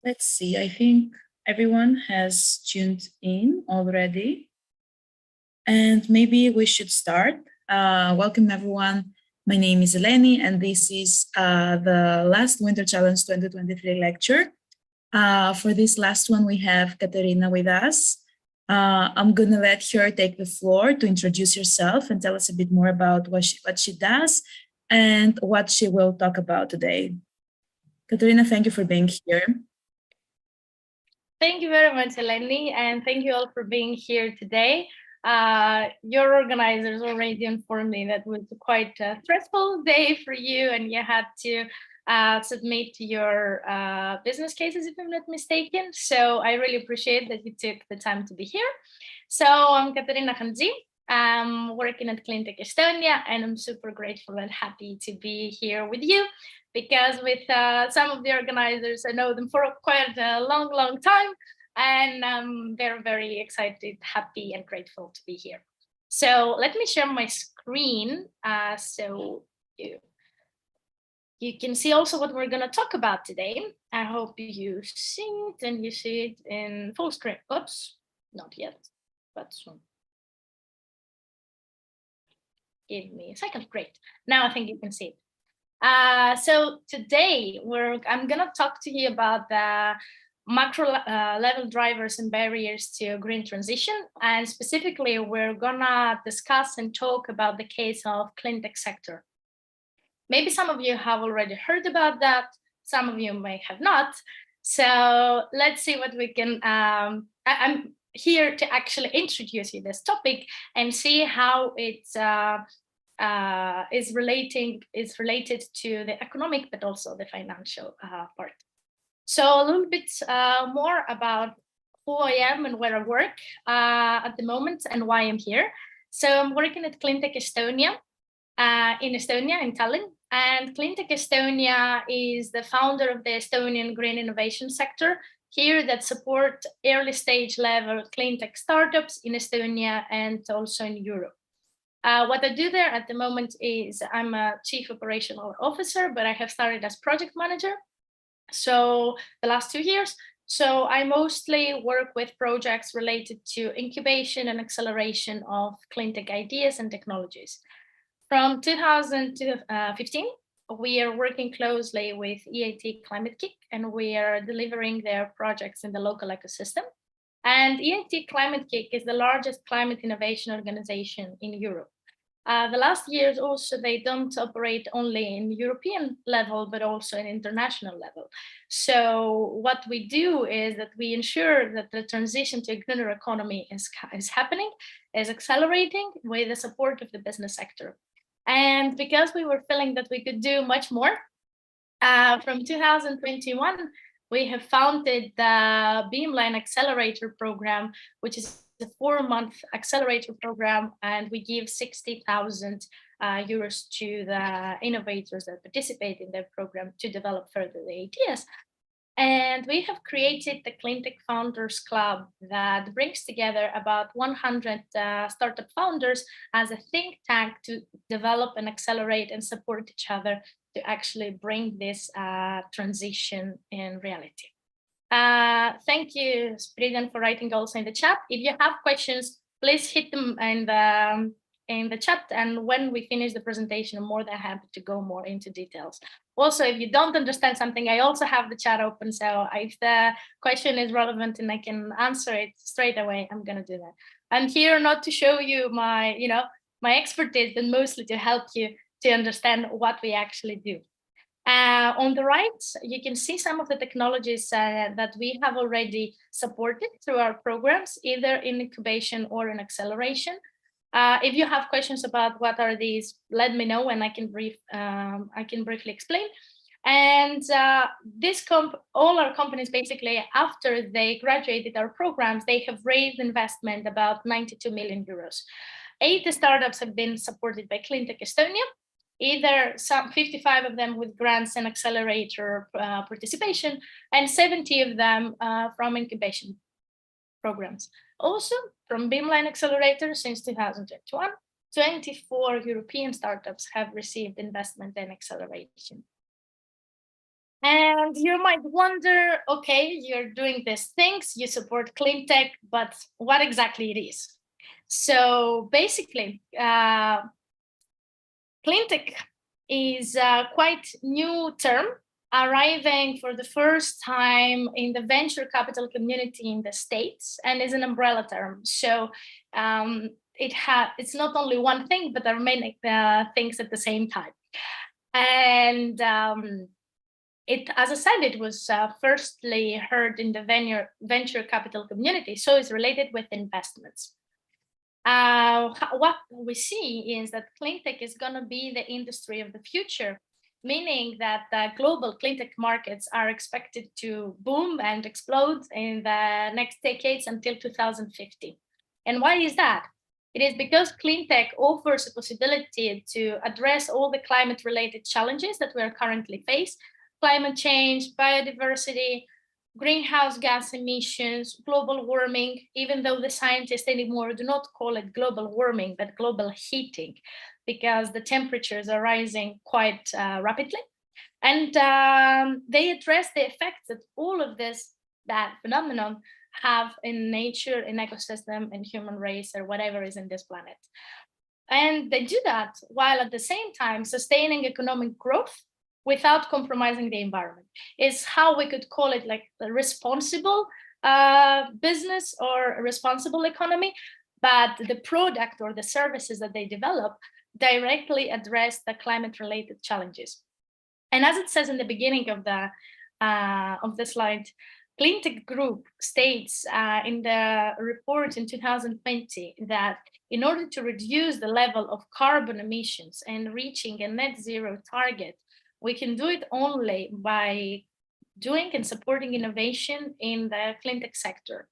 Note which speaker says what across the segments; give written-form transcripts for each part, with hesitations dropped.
Speaker 1: Let's see, I think everyone has tuned in already. And maybe we should start. Welcome, everyone. My name is Eleni, and this is the last Winter Challenge 2023 lecture. For this last one, we have Katerina with us. I'm going to let her take the floor to introduce herself and tell us a bit more about what she does and what she will talk about today. Katerina, thank you for being here.
Speaker 2: Thank you very much, Eleni, and thank you all for being here today. Your organizers already informed me that it was quite a stressful day for you, and you had to submit your business cases, if I'm not mistaken. So I really appreciate that you took the time to be here. So I'm Katerina Chantzi. I'm working at Cleantech Estonia, and I'm super grateful and happy to be here with you, because with some of the organizers, I know them for quite a long time, and they're very excited, happy, and grateful to be here. So let me share my screen so you can see also what we're going to talk about today. I hope you see it and you see it in full screen. Oops, not yet, but soon. Give me a second. Great. Now I think you can see it. So today I'm going to talk to you about the macro level drivers and barriers to green transition. And specifically, we're going to discuss and talk about the case of Cleantech sector. Maybe some of you have already heard about that. Some of you may have not. So let's see what we can, I'm here to actually introduce you this topic and see how it's is related to the economic, but also the financial part. So a little bit more about who I am and where I work at the moment and why I'm here. So I'm working at Cleantech Estonia in Estonia, in Tallinn. And Cleantech Estonia is the founder of the Estonian green innovation sector here that support early stage level clean tech startups in Estonia and also in Europe. What I do there at the moment is I'm a chief operational officer, but I have started as project manager. So the last 2 years. So I mostly work with projects related to incubation and acceleration of clean tech ideas and technologies. From 2015, we are working closely with EIT Climate Kick, and we are delivering their projects in the local ecosystem. And EIT Climate Kick is the largest climate innovation organization in Europe. The last years also, they don't operate only in European level, but also in international level. So what we do is that we ensure that the transition to a greener economy is happening, is accelerating with the support of the business sector. And because we were feeling that we could do much more, from 2021, we have founded the Beamline Accelerator Program, which is a 4-month accelerator program, and we give 60,000 euros to the innovators that participate in the program to develop further the ideas. And we have created the Cleantech Founders Club that brings together about 100 startup founders as a think tank to develop and accelerate and support each other to actually bring this transition in reality. Thank you, Spriden, for writing also in the chat. If you have questions, please hit them in the chat, and when we finish the presentation, I'm more than happy to go more into details. Also, if you don't understand something, I also have the chat open, so if the question is relevant and I can answer it straight away, I'm gonna do that. I'm here not to show you my, my expertise, but mostly to help you to understand what we actually do. On the right, you can see some of the technologies that we have already supported through our programs, either in incubation or in acceleration. If you have questions about what are these, let me know and I can briefly explain. And all our companies, basically, after they graduated our programs, they have raised investment about 92 million euros. 80 startups have been supported by Cleantech Estonia, either 55 of them with grants and accelerator participation, and 70 of them from incubation programs. Also, from Beamline Accelerator since 2021, 24 European startups have received investment and acceleration. And you might wonder, okay, you're doing these things, you support clean tech, but what exactly it is? So basically, clean tech is a quite new term arriving for the first time in the venture capital community in the States, and is an umbrella term. So it's not only one thing, but there are many things at the same time. And as I said, it was firstly heard in the venture capital community, so it's related with investments. What we see is that cleantech is going to be the industry of the future, meaning that global cleantech markets are expected to boom and explode in the next decades until 2050. And why is that? It is because cleantech offers a possibility to address all the climate-related challenges that we are currently faced: climate change, biodiversity, greenhouse gas emissions, global warming, even though the scientists anymore do not call it global warming, but global heating, because the temperatures are rising quite rapidly. And they address the effects that all of that phenomenon have in nature, in ecosystem, in human race, or whatever is in this planet. And they do that while at the same time sustaining economic growth without compromising the environment. Is how we could call it, like a responsible business or a responsible economy, but the product or the services that they develop directly address the climate-related challenges. And as it says in the beginning of the slide, Cleantech Group states in the report in 2020 that in order to reduce the level of carbon emissions and reaching a net zero target, we can do it only by doing and supporting innovation in the cleantech sector.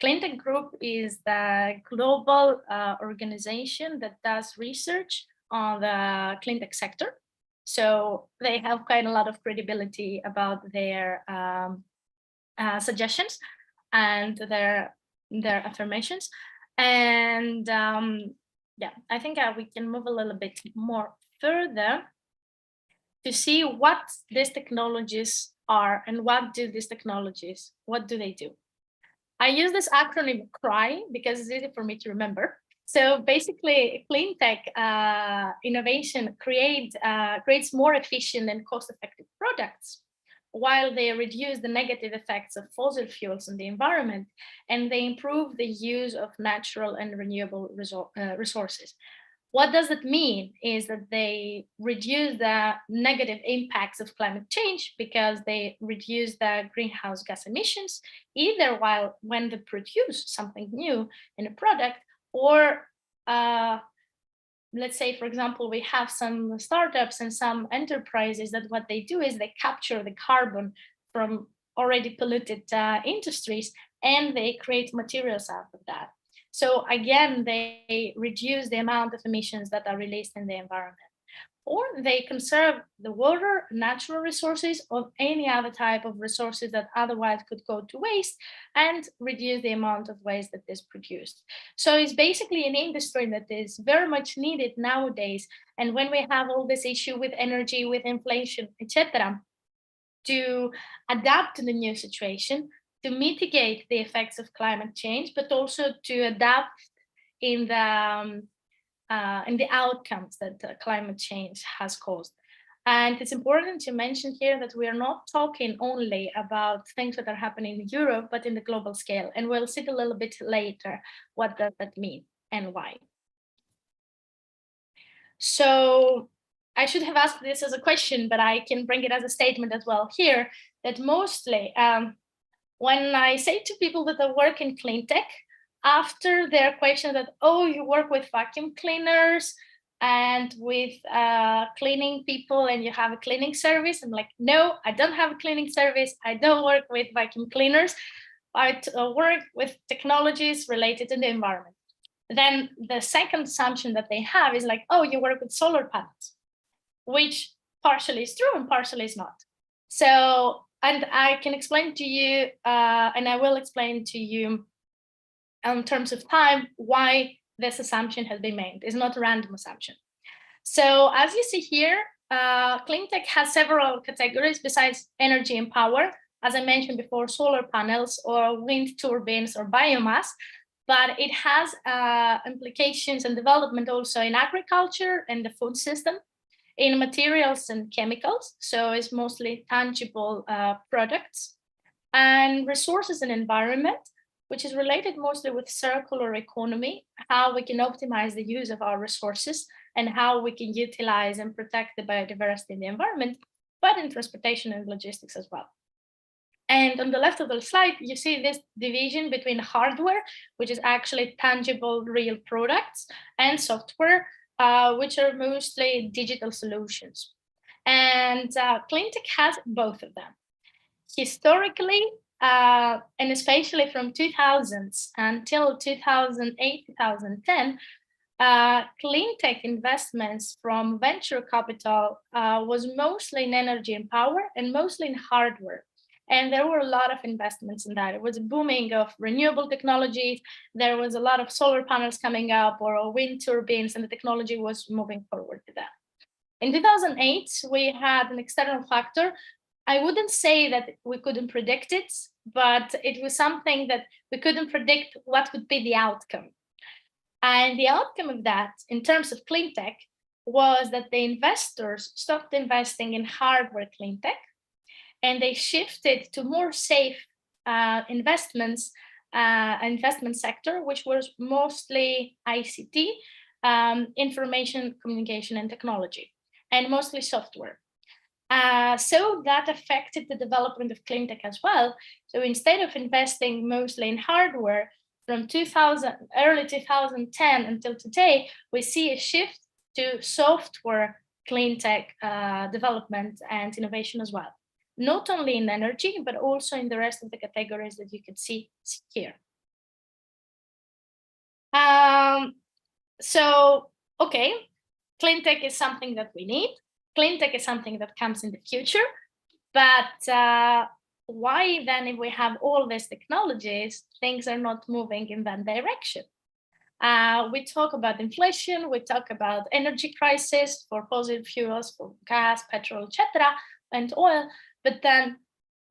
Speaker 2: Cleantech Group is the global organization that does research on the cleantech sector. So they have quite a lot of credibility about their suggestions and their affirmations. And yeah, I think we can move a little bit more further to see what these technologies are and what do they do. I use this acronym CRY because it's easy for me to remember. So basically, clean tech innovation creates more efficient and cost-effective products, while they reduce the negative effects of fossil fuels in the environment, and they improve the use of natural and renewable resources. What does it mean is that they reduce the negative impacts of climate change because they reduce the greenhouse gas emissions, either when they produce something new in a product, or let's say, for example, we have some startups and some enterprises that what they do is they capture the carbon from already polluted industries, and they create materials out of that. So again, they reduce the amount of emissions that are released in the environment. Or they conserve the water, natural resources, or any other type of resources that otherwise could go to waste, and reduce the amount of waste that is produced. So it's basically an industry that is very much needed nowadays. And when we have all this issue with energy, with inflation, etc., to adapt to the new situation, to mitigate the effects of climate change, but also to adapt in the outcomes that climate change has caused. And it's important to mention here that we are not talking only about things that are happening in Europe, but in the global scale. And we'll see a little bit later what does that mean and why. So I should have asked this as a question, but I can bring it as a statement as well here, that mostly when I say to people that I work in clean tech, after their question that, oh, you work with vacuum cleaners and with cleaning people and you have a cleaning service, I'm like, no, I don't have a cleaning service. I don't work with vacuum cleaners. I work with technologies related to the environment. Then the second assumption that they have is like, oh, you work with solar panels, which partially is true and partially is not. So, and I can explain to you, and I will explain to you in terms of time why this assumption has been made. It's not a random assumption. So as you see here, Cleantech has several categories besides energy and power. As I mentioned before, solar panels or wind turbines or biomass, but it has implications and development also in agriculture and the food system, in materials and chemicals, so it's mostly tangible products, and resources and environment, which is related mostly with circular economy, how we can optimize the use of our resources and how we can utilize and protect the biodiversity in the environment, but in transportation and logistics as well. And on the left of the slide, you see this division between hardware, which is actually tangible, real products, and software, which are mostly digital solutions. And Cleantech has both of them. Historically, and especially from 2000s until 2008, 2010, Cleantech investments from venture capital was mostly in energy and power and mostly in hardware. And there were a lot of investments in that. It was a booming of renewable technologies. There was a lot of solar panels coming up or wind turbines, and the technology was moving forward to that. In 2008, we had an external factor. I wouldn't say that we couldn't predict it, but it was something that we couldn't predict what would be the outcome. And the outcome of that, in terms of Cleantech, was that the investors stopped investing in hardware Cleantech, and they shifted to more safe investment sector, which was mostly ICT, information, communication, and technology, and mostly software. So that affected the development of Cleantech as well. So instead of investing mostly in hardware from early 2010 until today, we see a shift to software Cleantech development and innovation as well. Not only in energy, but also in the rest of the categories that you can see here. So, okay, Cleantech is something that we need. Cleantech is something that comes in the future, but why then, if we have all these technologies, things are not moving in that direction? We talk about inflation, we talk about energy crisis for fossil fuels, for gas, petrol, etc., and oil, but then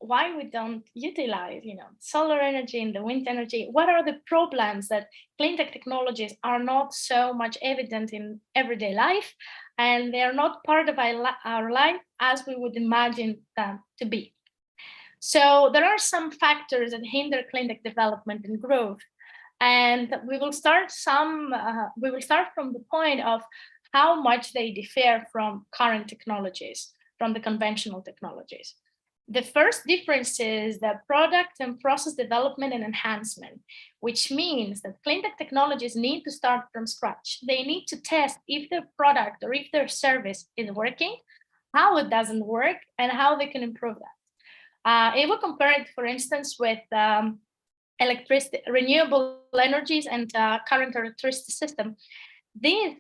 Speaker 2: why we don't utilize, solar energy and the wind energy? What are the problems that Cleantech technologies are not so much evident in everyday life, and they are not part of our life as we would imagine them to be? So there are some factors that hinder Cleantech development and growth, and we will start from the point of how much they differ from current technologies, from the conventional technologies. The first difference is the product and process development and enhancement, which means that Cleantech technologies need to start from scratch. They need to test if their product or if their service is working, how it doesn't work, and how they can improve that. If we compare it, for instance, with electricity, renewable energies and current electricity system, these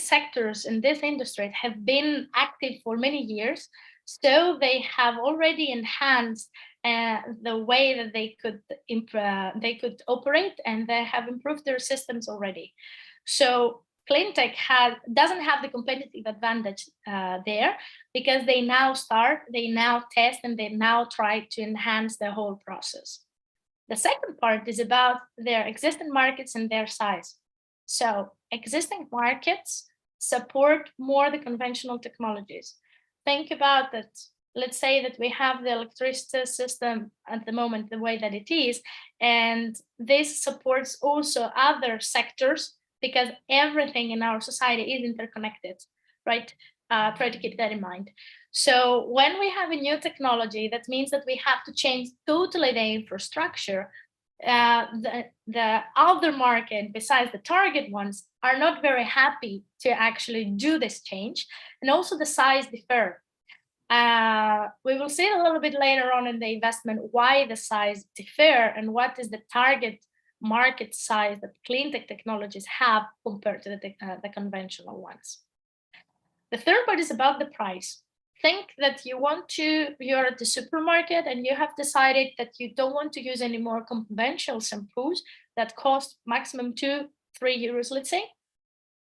Speaker 2: sectors in this industry have been active for many years, so they have already enhanced the way that they could operate, and they have improved their systems already. So Cleantech doesn't have the competitive advantage there, because they now test, and they now try to enhance the whole process. The second part is about their existing markets and their size. So existing markets support more the conventional technologies. Think about that. Let's say that we have the electricity system at the moment the way that it is, and this supports also other sectors, because everything in our society is interconnected, right? Try to keep that in mind. So when we have a new technology, that means that we have to change totally the infrastructure. The other market, besides the target ones, are not very happy to actually do this change, and also the size differ. We will see a little bit later on in the investment why the size differ and what is the target market size that Cleantech technologies have compared to the conventional ones. The third part is about the price. Think that you're at the supermarket and you have decided that you don't want to use any more conventional shampoos that cost maximum 2-3 euros, let's say.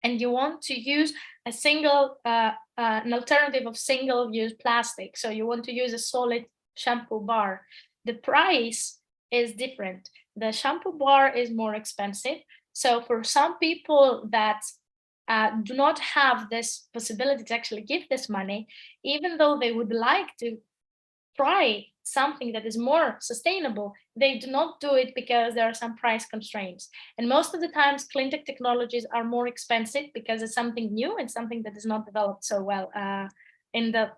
Speaker 2: and you want to use a single, an alternative of single-use plastic, so you want to use a solid shampoo bar, the price is different. The shampoo bar is more expensive. So for some people that do not have this possibility to actually give this money, even though they would like to try something that is more sustainable, they do not do it because there are some price constraints. And most of the times, cleantech technologies are more expensive because it's something new and something that is not developed so well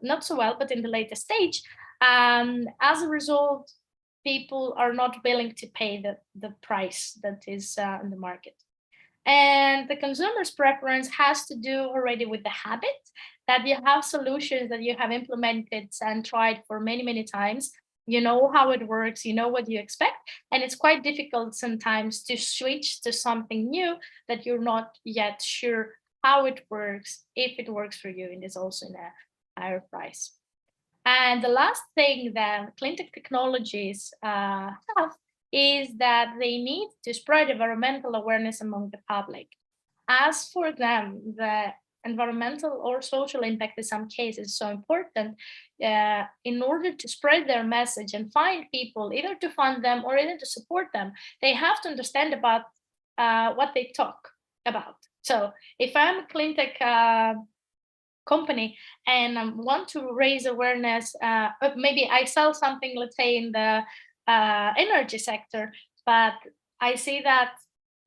Speaker 2: not so well, but in the latest stage. As a result, people are not willing to pay the price that is in the market. And the consumer's preference has to do already with the habit that you have solutions that you have implemented and tried for many, many times. You know how it works, you know what you expect, and it's quite difficult sometimes to switch to something new that you're not yet sure how it works, if it works for you, and is also in a higher price. And the last thing that cleantech technologies have is that they need to spread environmental awareness among the public. As for them, the environmental or social impact in some cases is so important. In order to spread their message and find people either to fund them or either to support them, they have to understand about what they talk about. So if I'm a cleantech company and want to raise awareness, maybe I sell something, let's say in the energy sector, but I see that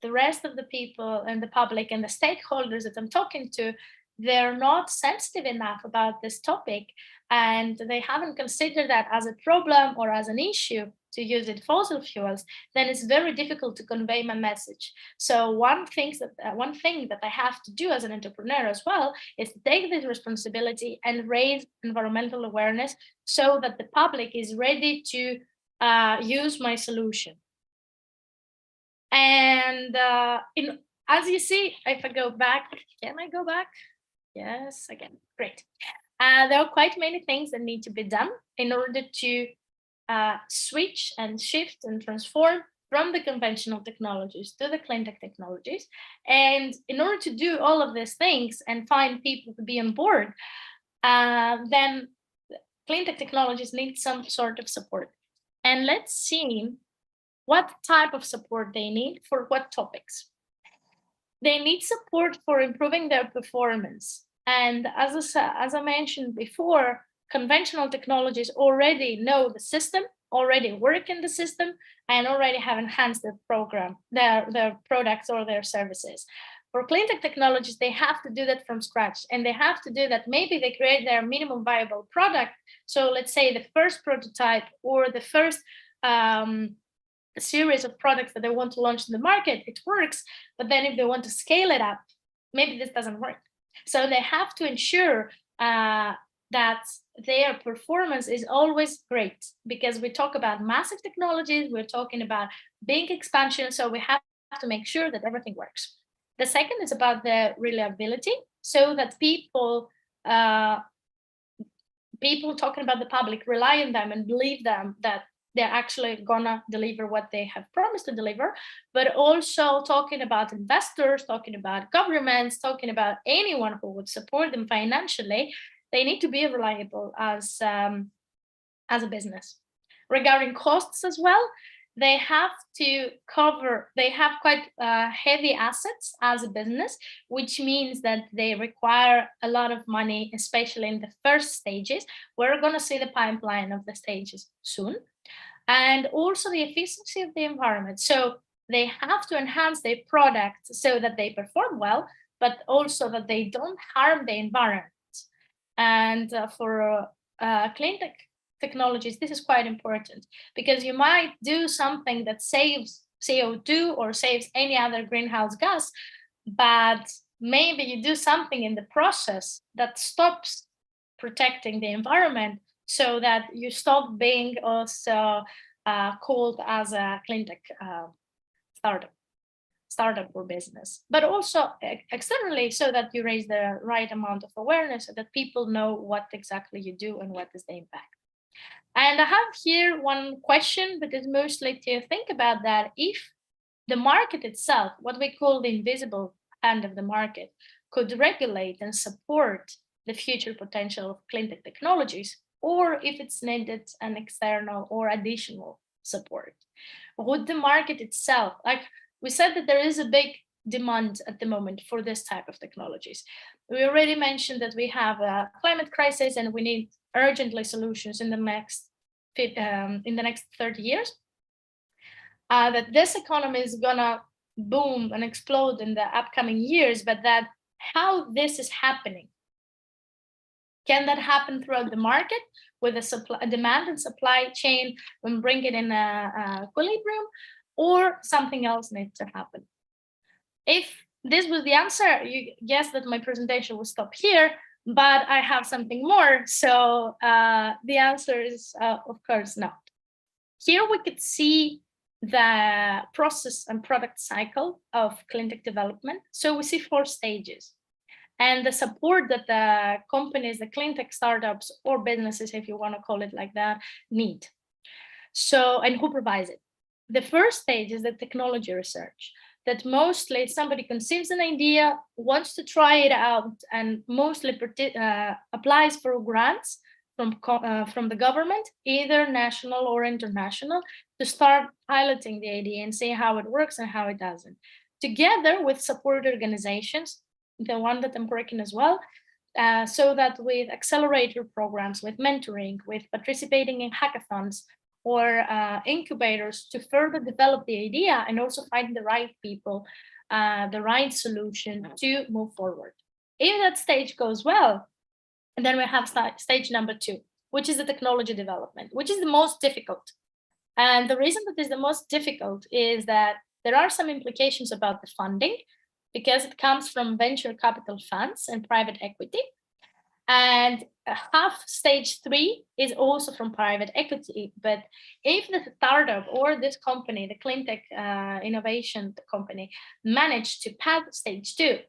Speaker 2: the rest of the people and the public and the stakeholders that I'm talking to, they're not sensitive enough about this topic, and they haven't considered that as a problem or as an issue to use it fossil fuels, then it's very difficult to convey my message. So one thing that I have to do as an entrepreneur as well is to take this responsibility and raise environmental awareness so that the public is ready to use my solution. And as you see, if I go back, can I go back? Yes, again, great. There are quite many things that need to be done in order to switch and shift and transform from the conventional technologies to the cleantech technologies. And in order to do all of these things and find people to be on board, then cleantech technologies need some sort of support. And let's see what type of support they need for what topics. They need support for improving their performance. And as I mentioned before, conventional technologies already know the system, already work in the system, and already have enhanced their program, their products or their services. For cleantech technologies, they have to do that from scratch, and they have to do that. Maybe they create their minimum viable product. So let's say the first prototype or the first series of products that they want to launch in the market, it works. But then if they want to scale it up, maybe this doesn't work. So they have to ensure that their performance is always great, because we talk about massive technologies, we're talking about big expansion, so we have to make sure that everything works. The second is about the reliability, so that people talking about the public rely on them and believe them that they're actually gonna deliver what they have promised to deliver, but also talking about investors, talking about governments, talking about anyone who would support them financially. They need to be reliable as a business. Regarding costs as well, they have quite heavy assets as a business, which means that they require a lot of money, especially in the first stages. We're going to see the pipeline of the stages soon. And also the efficiency of the environment. So they have to enhance their product so that they perform well, but also that they don't harm the environment. And for cleantech technologies, this is quite important, because you might do something that saves CO2 or saves any other greenhouse gas, but maybe you do something in the process that stops protecting the environment, so that you stop being also called as a cleantech startup or business, but also externally, so that you raise the right amount of awareness so that people know what exactly you do and what is the impact. And I have here one question, but it's mostly to think about that if the market itself, what we call the invisible expand of the market could regulate and support the future potential of cleantech technologies, or if it's needed an external or additional support. Would the market itself, like we said that there is a big demand at the moment for this type of technologies. We already mentioned that we have a climate crisis and we need urgently solutions in the next 30 years. That this economy is gonna boom and explode in the upcoming years, but that how this is happening. Can that happen throughout the market with a demand and supply chain and bring it in a equilibrium, or something else needs to happen? If this was the answer, you guess that my presentation will stop here, but I have something more. So the answer is, of course, not. Here we could see the process and product cycle of cleantech development. So we see 4 stages. And the support that the companies, the cleantech startups or businesses, if you want to call it like that, need. So, and who provides it? The first stage is the technology research, that mostly somebody conceives an idea, wants to try it out, and mostly applies for grants from the government, either national or international, to start piloting the idea and see how it works and how it doesn't. Together with support organizations, the one that I'm working as well, so that with accelerator programs, with mentoring, with participating in hackathons or incubators to further develop the idea and also find the right people, the right solution to move forward. If that stage goes well, and then we have stage number 2, which is the technology development, which is the most difficult. And the reason that is the most difficult is that there are some implications about the funding, because it comes from venture capital funds and private equity. And half stage 3 is also from private equity. But if the startup or this company, the cleantech innovation company, managed to pass stage 2,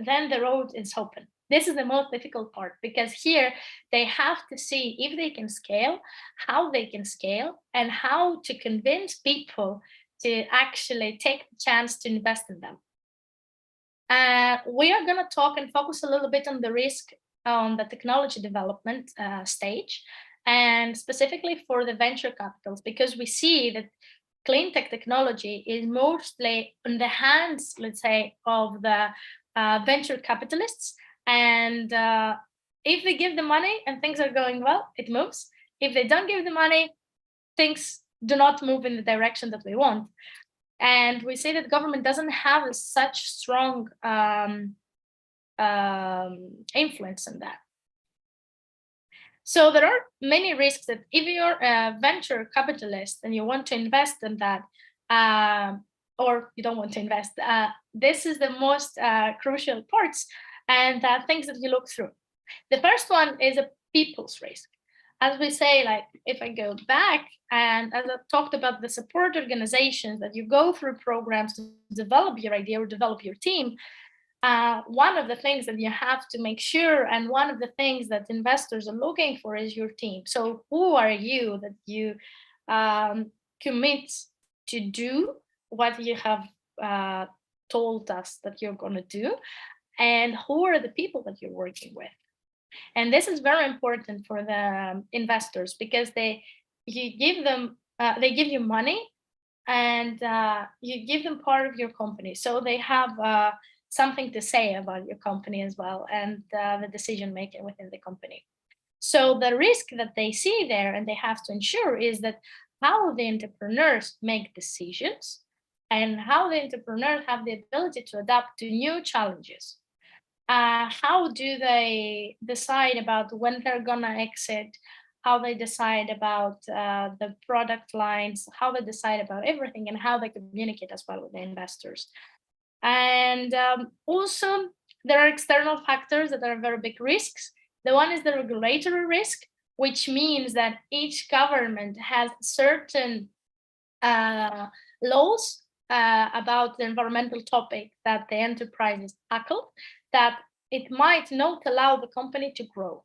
Speaker 2: then the road is open. This is the most difficult part, because here they have to see if they can scale, how they can scale, and how to convince people to actually take the chance to invest in them. We are going to talk and focus a little bit on the risk on the technology development stage, and specifically for the venture capitals, because we see that cleantech technology is mostly in the hands, let's say, of the venture capitalists. And if they give the money and things are going well, it moves. If they don't give the money, things do not move in the direction that we want. And we say that government doesn't have such strong influence on that. So there are many risks that if you're a venture capitalist and you want to invest in that, or you don't want to invest, this is the most crucial parts and things that you look through. The first one is a people's risk. As we say, like if I go back and as I talked about the support organizations that you go through programs to develop your idea or develop your team, one of the things that you have to make sure, and one of the things that investors are looking for, is your team. So who are you that you commit to do what you have told us that you're going to do, and who are the people that you're working with? And this is very important for the investors, because they give you money, and you give them part of your company, so they have something to say about your company as well, and the decision making within the company. So the risk that they see there and they have to ensure is that how the entrepreneurs make decisions and how the entrepreneurs have the ability to adapt to new challenges. How do they decide about when they're gonna exit, how they decide about the product lines, how they decide about everything, and how they communicate as well with the investors. And also, there are external factors that are very big risks. The one is the regulatory risk, which means that each government has certain laws about the environmental topic that the enterprises tackle, that it might not allow the company to grow.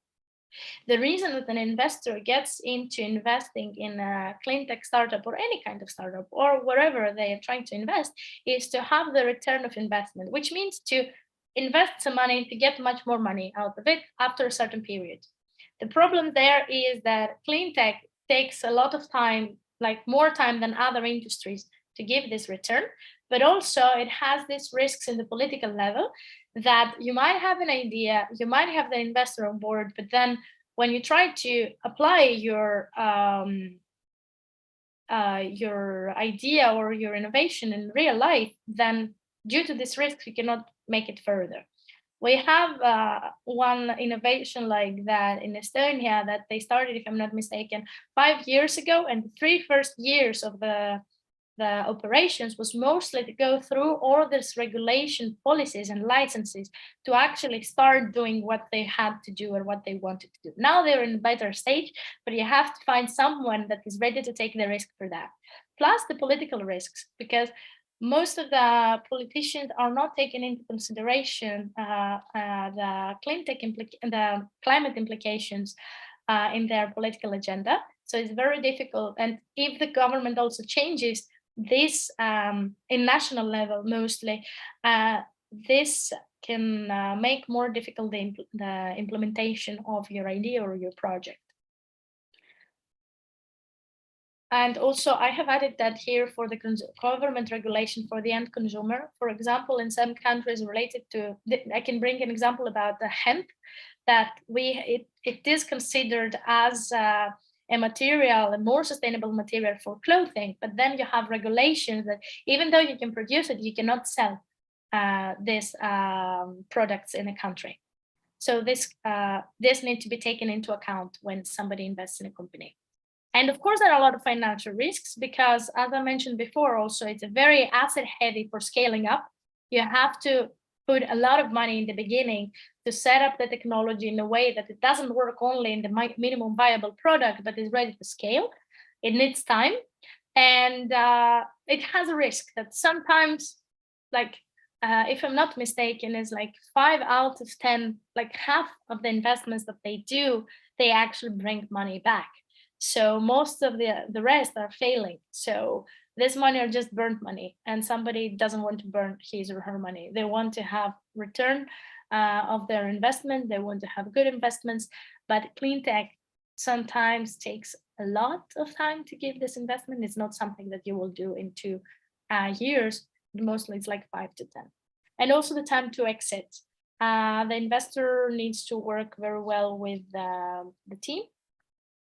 Speaker 2: The reason that an investor gets into investing in a cleantech startup or any kind of startup or wherever they are trying to invest is to have the return of investment, which means to invest some money to get much more money out of it after a certain period. The problem there is that clean tech takes a lot of time, like more time than other industries, to give this return, but also it has these risks in the political level that you might have an idea, you might have the investor on board, but then when you try to apply your idea or your innovation in real life, then due to this risk, you cannot make it further. We have one innovation like that in Estonia that they started, if I'm not mistaken, 5 years ago, and the 3 first years of the operations was mostly to go through all this regulation policies and licenses to actually start doing what they had to do or what they wanted to do. Now they're in a better stage, but you have to find someone that is ready to take the risk for that. Plus the political risks, because most of the politicians are not taking into consideration the climate implications in their political agenda. So it's very difficult. And if the government also changes this in national level, mostly, this can make more difficult the implementation of your idea or your project. And also I have added that here for the government regulation for the end consumer. For example, in some countries related to, I can bring an example about the hemp, that it is considered as a material, a more sustainable material for clothing, but then you have regulations that even though you can produce it, you cannot sell these products in a country. So this needs to be taken into account when somebody invests in a company. And of course, there are a lot of financial risks because, as I mentioned before, also it's a very asset heavy for scaling up. You have to put a lot of money in the beginning to set up the technology in a way that it doesn't work only in the minimum viable product, but is ready to scale. It needs time. And it has a risk that sometimes, like, if I'm not mistaken, is like 5 out of 10, like half of the investments that they do, they actually bring money back. So most of the rest are failing. So this money are just burnt money, and somebody doesn't want to burn his or her money. They want to have return of their investment. They want to have good investments, but clean tech sometimes takes a lot of time to give this investment. It's not something that you will do in 2 years. Mostly it's like 5 to 10. And also the time to exit. The investor needs to work very well with the team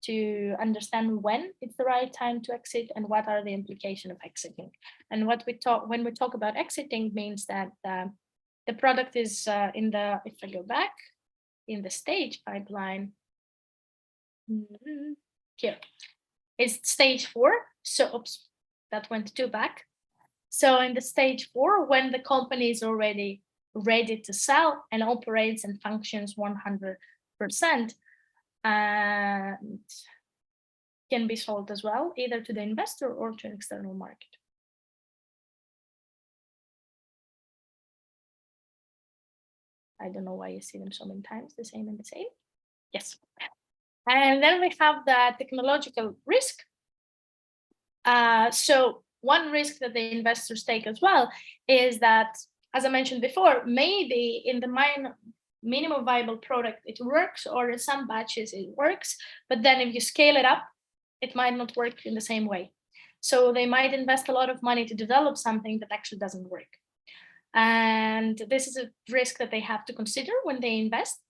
Speaker 2: to understand when it's the right time to exit and what are the implications of exiting. And when we talk about exiting means that the product is if I go back in the stage pipeline, here, it's stage 4. So, oops, that went 2 back. So in the stage 4, when the company is already ready to sell and operates and functions 100%, and can be sold as well, either to the investor or to an external market. I don't know why you see them so many times, the same and the same. Yes. And then we have the technological risk. So one risk that the investors take as well is that, as I mentioned before, maybe in the minimum viable product it works, or in some batches it works, but then if you scale it up, it might not work in the same way. So they might invest a lot of money to develop something that actually doesn't work. And this is a risk that they have to consider when they invest.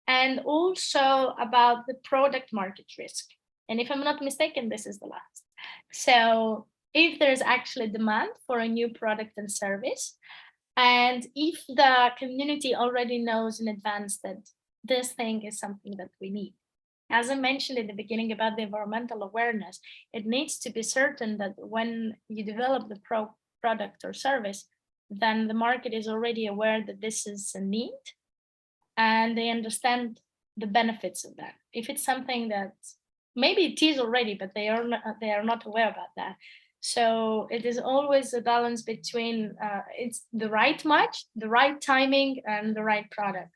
Speaker 2: And also about the product market risk. And if I'm not mistaken, this is the last. So if there's actually demand for a new product and service, and if the community already knows in advance that this thing is something that we need. As I mentioned in the beginning about the environmental awareness, it needs to be certain that when you develop the product or service, then the market is already aware that this is a need and they understand the benefits of that. If it's something that maybe it is already, but they are not aware about that. So it is always a balance between it's the right match, the right timing, and the right product.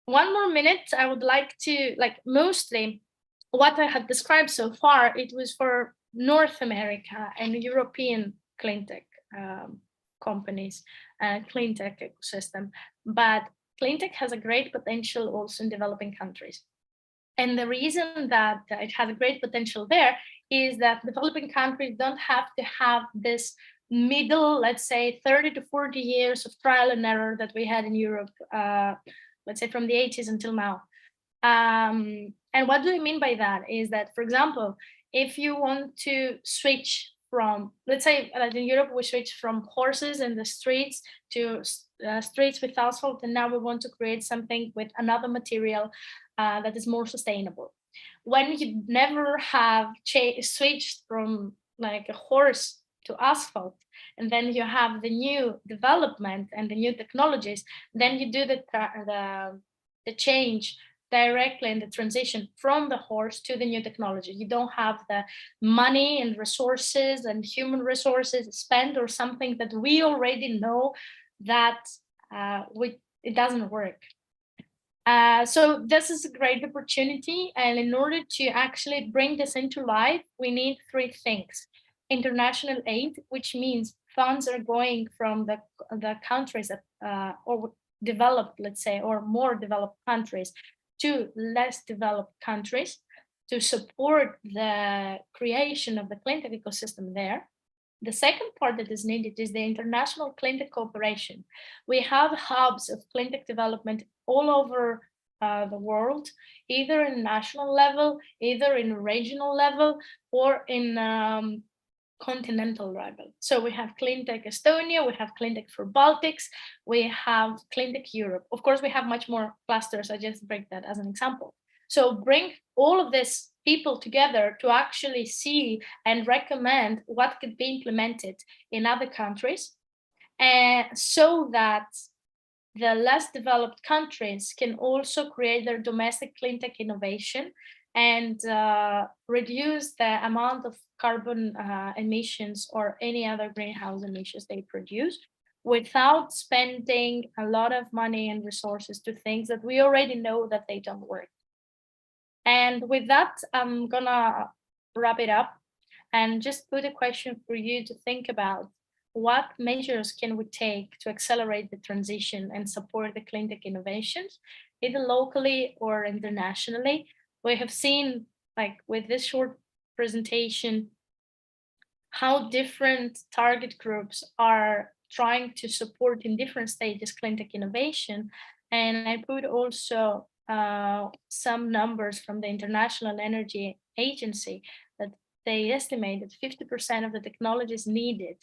Speaker 2: One more minute, I would like to, mostly what I have described so far, it was for North America and European clean tech companies. cleantech ecosystem. But cleantech has a great potential also in developing countries. And the reason that it has a great potential there is that developing countries don't have to have this middle, let's say 30 to 40 years of trial and error that we had in Europe, let's say from the 80s until now. And what do I mean by that is that, for example, if you want to switch from, let's say in Europe, we switch from horses in the streets to streets with asphalt, and now we want to create something with another material that is more sustainable. When you never have switched from like a horse to asphalt, and then you have the new development and the new technologies, then you do the change directly in the transition from the horse to the new technology. You don't have the money and resources and human resources spent or something that we already know that it doesn't work. So this is a great opportunity, and in order to actually bring this into life, we need three things. International aid, which means funds are going from the countries that or developed, let's say, or more developed countries to less developed countries to support the creation of the cleantech ecosystem there. The second part that is needed is the international cleantech cooperation. We have hubs of cleantech development all over the world, either in national level, either in regional level, or in continental level. So we have Cleantech Estonia, we have Cleantech for Baltics, we have Cleantech Europe. Of course, we have much more clusters. I just break that as an example. So bring all of this people together to actually see and recommend what could be implemented in other countries, and so that the less developed countries can also create their domestic cleantech innovation and reduce the amount of carbon emissions or any other greenhouse emissions they produce without spending a lot of money and resources to things that we already know that they don't work. And with that, I'm gonna wrap it up and just put a question for you to think about. What measures can we take to accelerate the transition and support the cleantech innovations, either locally or internationally? We have seen, like with this short presentation, how different target groups are trying to support in different stages cleantech innovation. And I put also some numbers from the International Energy Agency that they estimate that 50% of the technologies needed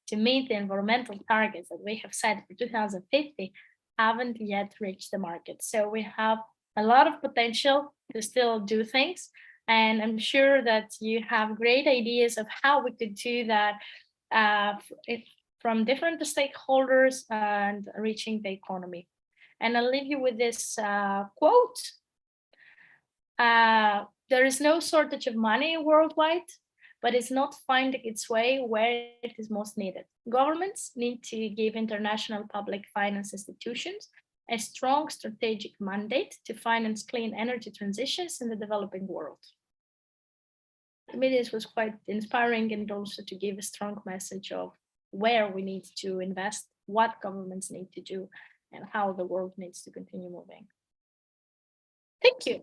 Speaker 2: to meet the environmental targets that we have set for 2050 haven't yet reached the market. So we have a lot of potential to still do things. And I'm sure that you have great ideas of how we could do that from different stakeholders and reaching the economy. And I'll leave you with this quote. There is no shortage of money worldwide, but it's not finding its way where it is most needed. Governments need to give international public finance institutions a strong strategic mandate to finance clean energy transitions in the developing world. To me, this was quite inspiring, and also to give a strong message of where we need to invest, what governments need to do, and how the world needs to continue moving. Thank you.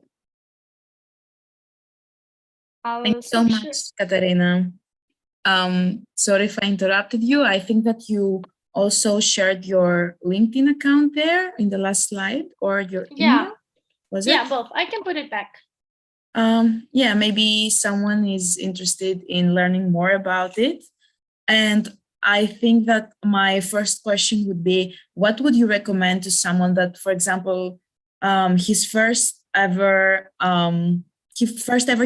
Speaker 1: Thank you so much, Katerina. Sorry if I interrupted you. I think that you also shared your LinkedIn account there in the last slide, or your email? Was it?
Speaker 2: Yeah, both. I can put it back.
Speaker 1: Yeah, maybe someone is interested in learning more about it. And I think that my first question would be, what would you recommend to someone that, for example, he first ever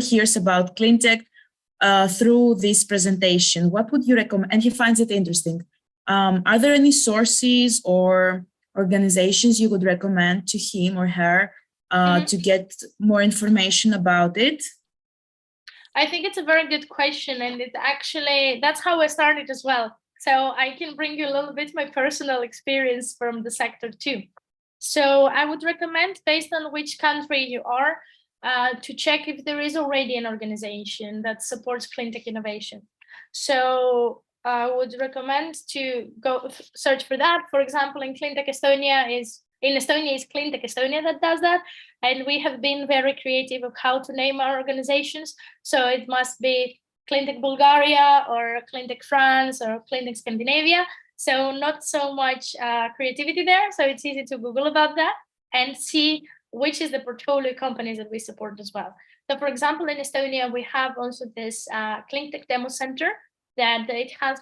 Speaker 1: hears about cleantech through this presentation? What would you recommend? And he finds it interesting. Are there any sources or organizations you would recommend to him or her to get more information about it?
Speaker 2: I think it's a very good question, and it actually, that's how I started as well. So I can bring you a little bit my personal experience from the sector too. So I would recommend, based on which country you are, to check if there is already an organization that supports cleantech innovation. So I would recommend to go search for that. For example, in Cleantech Estonia is Cleantech Estonia that does that. And we have been very creative of how to name our organizations. So it must be Cleantech Bulgaria or Cleantech France or Cleantech Scandinavia. So not so much creativity there. So it's easy to Google about that and see which is the portfolio companies that we support as well. So for example, in Estonia, we have also this Cleantech Demo Center that it has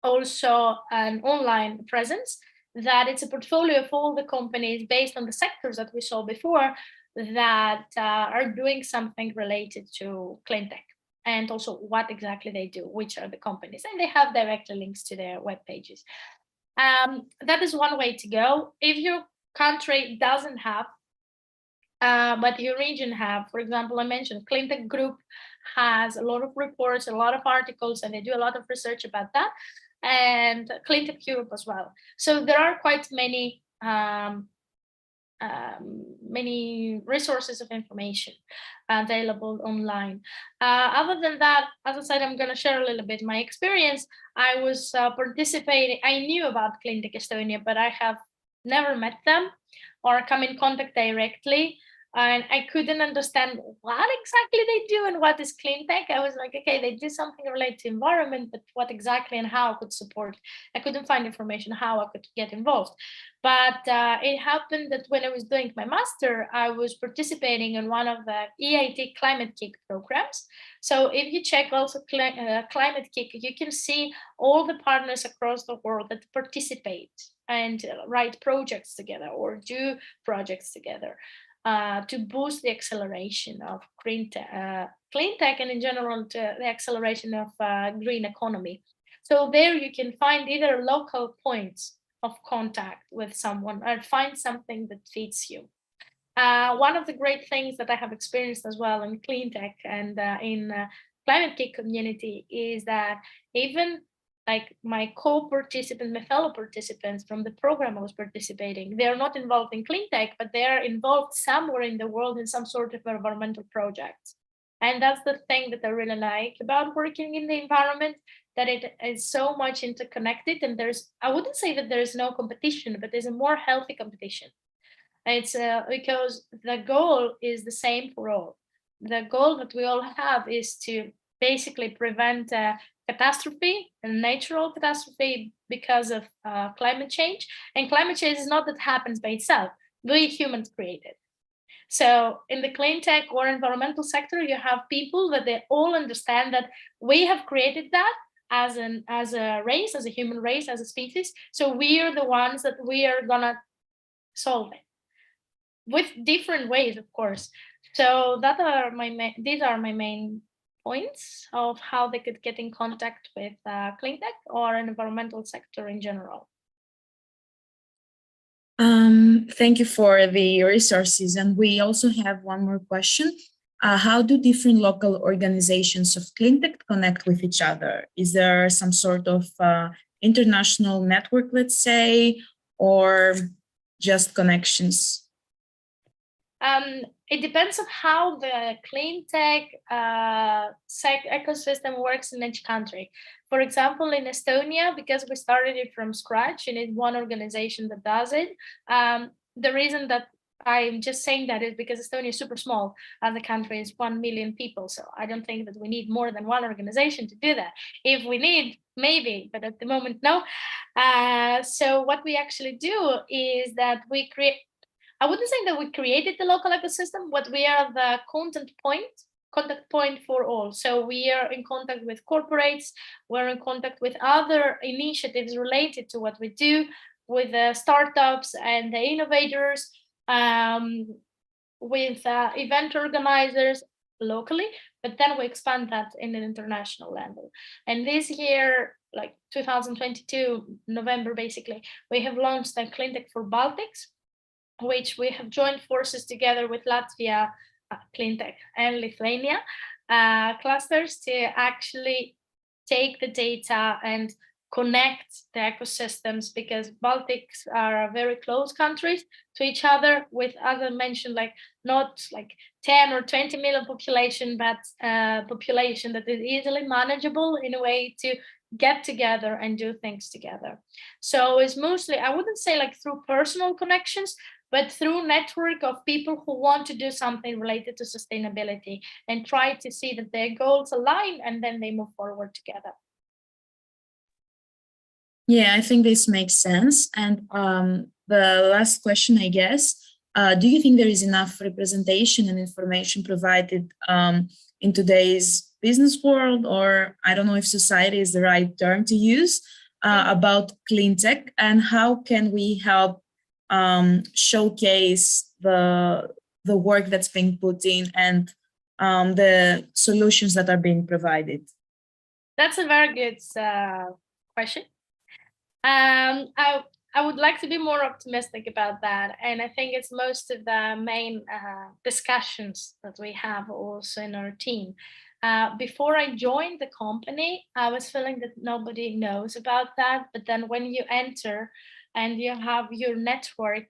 Speaker 2: also an online presence, that it's a portfolio of all the companies based on the sectors that we saw before that are doing something related to Cleantech, and also what exactly they do, which are the companies, and they have directly links to their web pages. That is one way to go. If your country doesn't have, but your region have, for example, I mentioned Cleantech Group has a lot of reports, a lot of articles, and they do a lot of research about that, and Cleantech Europe as well. So there are quite many many resources of information available online. Other than that, as I said, I'm going to share a little bit my experience. I was participating, I knew about Cleantech Estonia, but I have never met them or come in contact directly. And I couldn't understand what exactly they do and what is Cleantech. I was like, okay, they do something related to environment, but what exactly and how I could support. I couldn't find information how I could get involved. But it happened that when I was doing my master, I was participating in one of the EIT Climate Kick programs. So if you check also Climate Kick, you can see all the partners across the world that participate and write projects together or do projects together. To boost the acceleration of Cleantech and in general to the acceleration of green economy. So there you can find either local points of contact with someone or find something that fits you. One of the great things that I have experienced as well in Cleantech and in Climate Kick community is that even like my co-participants, my fellow participants from the program I was participating, they're not involved in Cleantech, but they're involved somewhere in the world in some sort of environmental project. And that's the thing that I really like about working in the environment, that it is so much interconnected, and there's, I wouldn't say that there's no competition, but there's a more healthy competition. It's because the goal is the same for all. The goal that we all have is to basically prevent catastrophe, a natural catastrophe because of climate change. And climate change is not that happens by itself. We humans create it. So in the Cleantech or environmental sector, you have people that they all understand that we have created that as a race, as a human race, as a species. So we are the ones that we are gonna solve it with different ways, of course. So that are these are my main points of how they could get in contact with Cleantech or an environmental sector in general.
Speaker 1: Thank you for the resources. And we also have one more question. How do different local organizations of Cleantech connect with each other? Is there some sort of international network, let's say, or just connections?
Speaker 2: It depends on how the Cleantech ecosystem works in each country. For example, in Estonia, because we started it from scratch and it's one organization that does it, the reason that I'm just saying that is because Estonia is super small and the country is 1 million people. So I don't think that we need more than one organization to do that. If we need, maybe, but at the moment, no. So what we actually do is that we create, I wouldn't say that we created the local ecosystem, but we are the contact point for all. So we are in contact with corporates, we're in contact with other initiatives related to what we do, with the startups and the innovators, with event organizers locally, but then we expand that in an international level. And this year, like 2022, November, basically, we have launched the Cleantech for Baltics, which we have joined forces together with Latvia, Cleantech, and Lithuania clusters to actually take the data and connect the ecosystems, because Baltics are very close countries to each other, with, as I mentioned, like not like 10 or 20 million population, but population that is easily manageable in a way to get together and do things together. So it's mostly, I wouldn't say like through personal connections, but through network of people who want to do something related to sustainability and try to see that their goals align, and then they move forward together.
Speaker 1: Yeah, I think this makes sense. And the last question, I guess, do you think there is enough representation and information provided in today's business world, or I don't know if society is the right term to use, about clean tech, and how can we help showcase the work that's being put in and the solutions that are being provided?
Speaker 2: That's a very good question. I would like to be more optimistic about that, and I think it's most of the main discussions that we have also in our team. Before I joined the company, I was feeling that nobody knows about that, but then when you enter and you have your network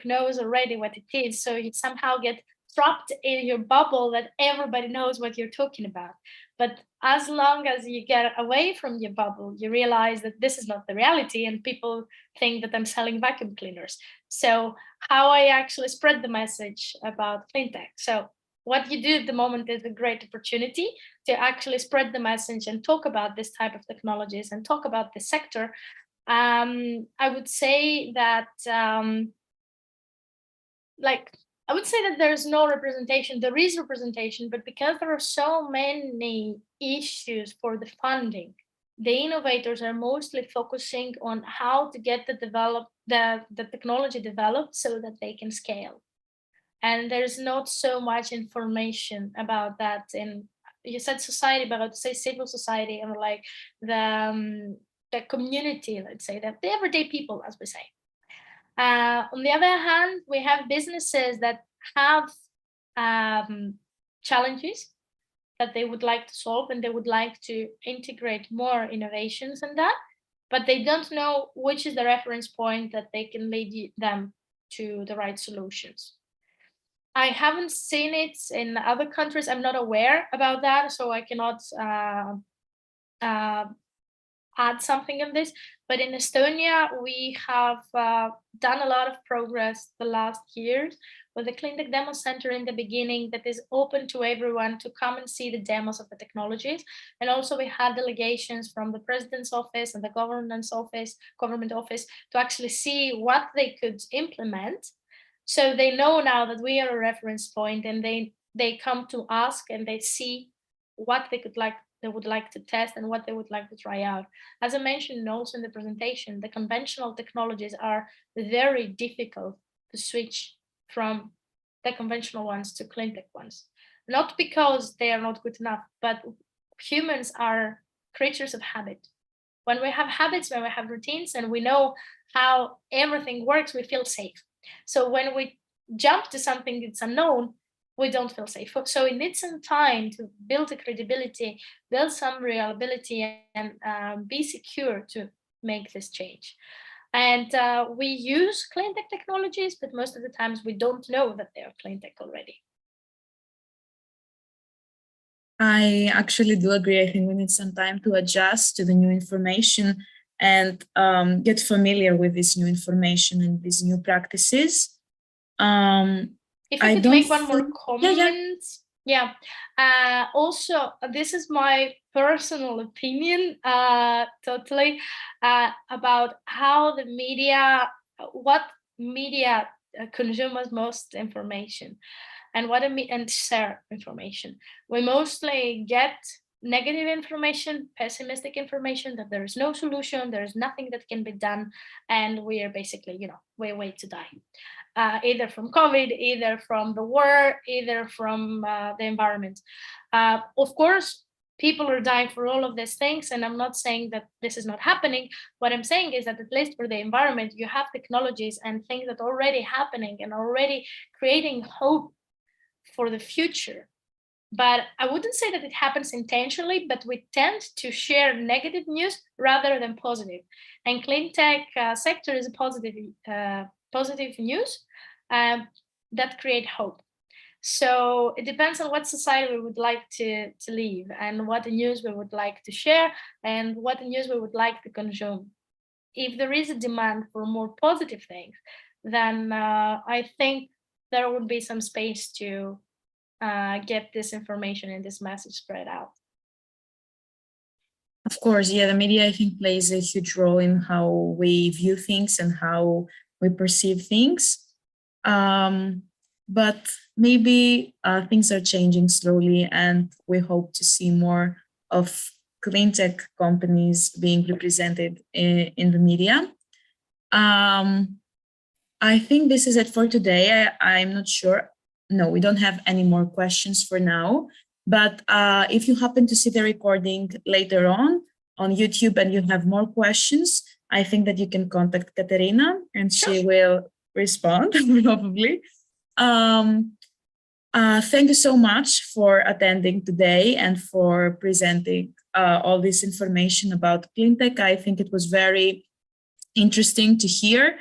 Speaker 2: knows already what it is, so you somehow get trapped in your bubble that everybody knows what you're talking about. But as long as you get away from your bubble, you realize that this is not the reality, and people think that I'm selling vacuum cleaners. So how I actually spread the message about clean tech. So what you do at the moment is a great opportunity to actually spread the message and talk about this type of technologies and talk about the sector. I would say that I would say that there's no representation. There is representation, but because there are so many issues for the funding, the innovators are mostly focusing on how to get the technology developed so that they can scale. And there's not so much information about that. And you said society, but I would say civil society, and like the community, let's say, that the everyday people, as we say. On the other hand, we have businesses that have challenges that they would like to solve, and they would like to integrate more innovations in that, but they don't know which is the reference point that they can lead them to the right solutions. I haven't seen it in other countries. I'm not aware about that, so I cannot add something in this. But in Estonia, we have done a lot of progress the last years with the Cleantech Demo Center in the beginning that is open to everyone to come and see the demos of the technologies. And also we had delegations from the President's office and the government office to actually see what they could implement. So they know now that we are a reference point, and they come to ask and they see what they would like to test and what they would like to try out. As I mentioned also in the presentation, the conventional technologies are very difficult to switch from the conventional ones to clean tech ones. Not because they are not good enough, but humans are creatures of habit. When we have habits, when we have routines, and we know how everything works, we feel safe. So when we jump to something that's unknown, we don't feel safe. So it needs some time to build a credibility, build some reliability, and be secure to make this change. And we use clean tech technologies, but most of the times we don't know that they are clean tech already.
Speaker 1: I actually do agree. I think we need some time to adjust to the new information and get familiar with this new information and these new practices.
Speaker 2: If I could make one more comment.
Speaker 1: Yeah.
Speaker 2: Also, this is my personal opinion, totally, about how the media, what media consumes most information, and and share information. We mostly get negative information, pessimistic information, that there is no solution, there is nothing that can be done, and we are basically, we wait to die. Either from COVID, either from the war, either from the environment. Of course, people are dying for all of these things, and I'm not saying that this is not happening. What I'm saying is that at least for the environment, you have technologies and things that are already happening and already creating hope for the future. But I wouldn't say that it happens intentionally, but we tend to share negative news rather than positive. And clean tech sector is a positive news that create hope. So it depends on what society we would like to live, and what the news we would like to share, and what the news we would like to consume. If there is a demand for more positive things, then I think there would be some space to get this information and this message spread out.
Speaker 1: Of course, yeah, the media, I think, plays a huge role in how we view things and how we perceive things. But maybe things are changing slowly, and we hope to see more of clean tech companies being represented in the media. I think this is it for today. I'm not sure. No, we don't have any more questions for now. But if you happen to see the recording later on YouTube and you have more questions, I think that you can contact Katerina and she will respond probably. Thank you so much for attending today and for presenting all this information about Cleantech. I think it was very interesting to hear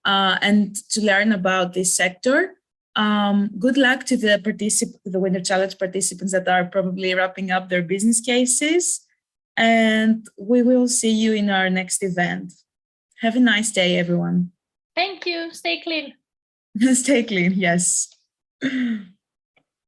Speaker 1: and to learn about this sector. Good luck to the Winter Challenge participants that are probably wrapping up their business cases. And we will see you in our next event. Have a nice day, everyone.
Speaker 2: Thank you. Stay clean.
Speaker 1: Stay clean, yes.